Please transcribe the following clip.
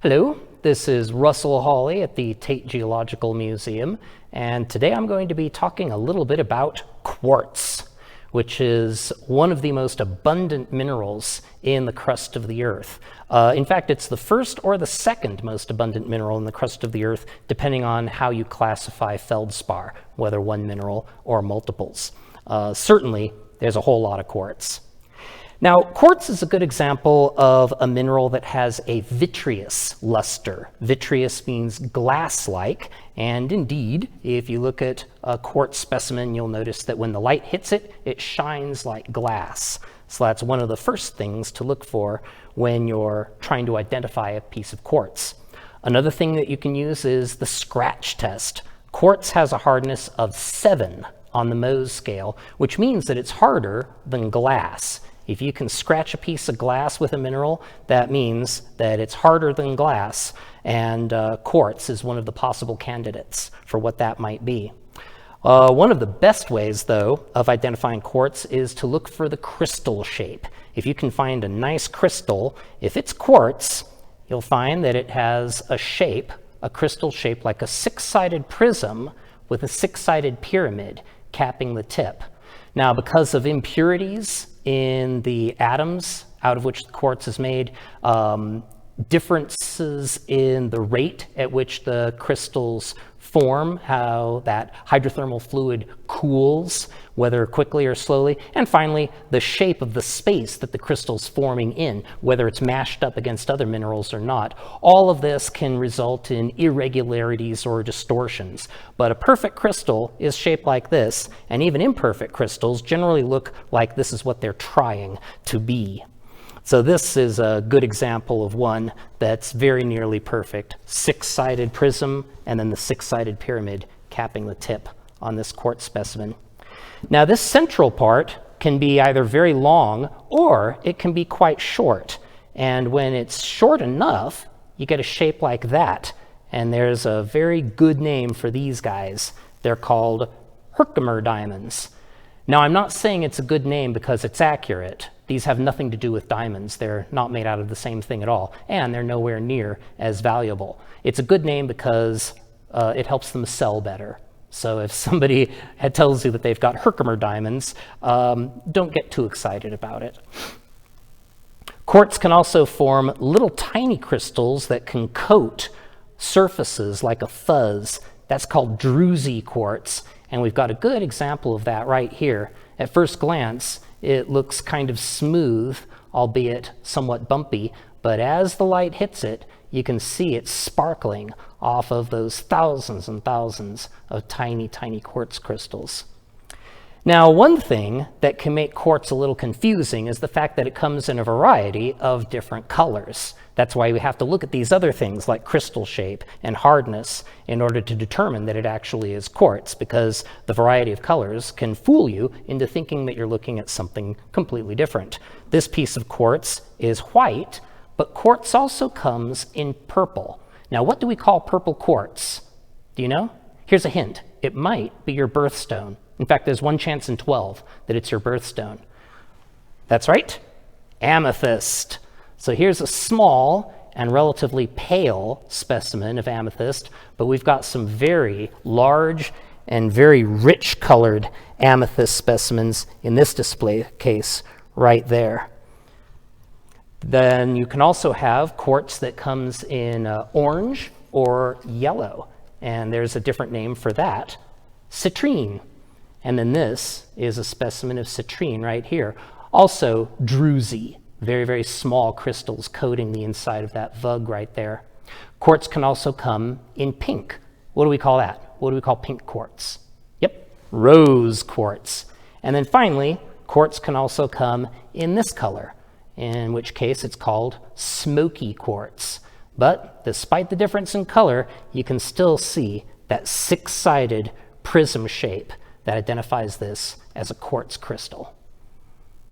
Hello, this is Russell Hawley at the Tate Geological Museum, and today I'm going to be talking a little bit about quartz, which is one of the most abundant minerals in the crust of the Earth. In fact, it's the first or the second most abundant mineral in the crust of the Earth, depending on how you classify feldspar, whether one mineral or multiples. Certainly, there's a whole lot of quartz. Now, quartz is a good example of a mineral that has a vitreous luster. Vitreous means glass-like, and indeed, if you look at a quartz specimen, you'll notice that when the light hits it, it shines like glass. So that's one of the first things to look for when you're trying to identify a piece of quartz. Another thing that you can use is the scratch test. Quartz has a hardness of 7 on the Mohs scale, which means that it's harder than glass. If you can scratch a piece of glass with a mineral, that means that it's harder than glass, and quartz is one of the possible candidates for what that might be. One of the best ways, though, of identifying quartz is to look for the crystal shape. If you can find a nice crystal, if it's quartz, you'll find that it has a shape, a crystal shape like a 6-sided prism with a 6-sided pyramid capping the tip. Now, because of impurities in the atoms out of which the quartz is made, differences in the rate at which the crystals form, how that hydrothermal fluid cools, whether quickly or slowly, and finally, the shape of the space that the crystal's forming in, whether it's mashed up against other minerals or not. All of this can result in irregularities or distortions, but a perfect crystal is shaped like this, and even imperfect crystals generally look like this is what they're trying to be. So this is a good example of one that's very nearly perfect. 6-sided prism and then the 6-sided pyramid capping the tip on this quartz specimen. Now this central part can be either very long or it can be quite short. And when it's short enough, you get a shape like that. And there's a very good name for these guys. They're called Herkimer diamonds. Now I'm not saying it's a good name because it's accurate. These have nothing to do with diamonds. They're not made out of the same thing at all, and they're nowhere near as valuable. It's a good name because it helps them sell better. So if somebody tells you that they've got Herkimer diamonds, don't get too excited about it. Quartz can also form little tiny crystals that can coat surfaces like a fuzz. That's called druzy quartz, and we've got a good example of that right here. At first glance, it looks kind of smooth, albeit somewhat bumpy, but as the light hits it, you can see it sparkling off of those thousands and thousands of tiny, tiny quartz crystals. Now, one thing that can make quartz a little confusing is the fact that it comes in a variety of different colors. That's why we have to look at these other things like crystal shape and hardness in order to determine that it actually is quartz, because the variety of colors can fool you into thinking that you're looking at something completely different. This piece of quartz is white, but quartz also comes in purple. Now, what do we call purple quartz? Do you know? Here's a hint. It might be your birthstone. In fact, there's 1 chance in 12 that it's your birthstone. That's right, amethyst. So here's a small and relatively pale specimen of amethyst, but we've got some very large and very rich colored amethyst specimens in this display case right there. Then you can also have quartz that comes in orange or yellow, and there's a different name for that, citrine. And then this is a specimen of citrine right here. Also druzy, very, very small crystals coating the inside of that vug right there. Quartz can also come in pink. What do we call that? What do we call pink quartz? Yep, rose quartz. And then finally, quartz can also come in this color, in which case it's called smoky quartz. But despite the difference in color, you can still see that 6-sided prism shape that identifies this as a quartz crystal.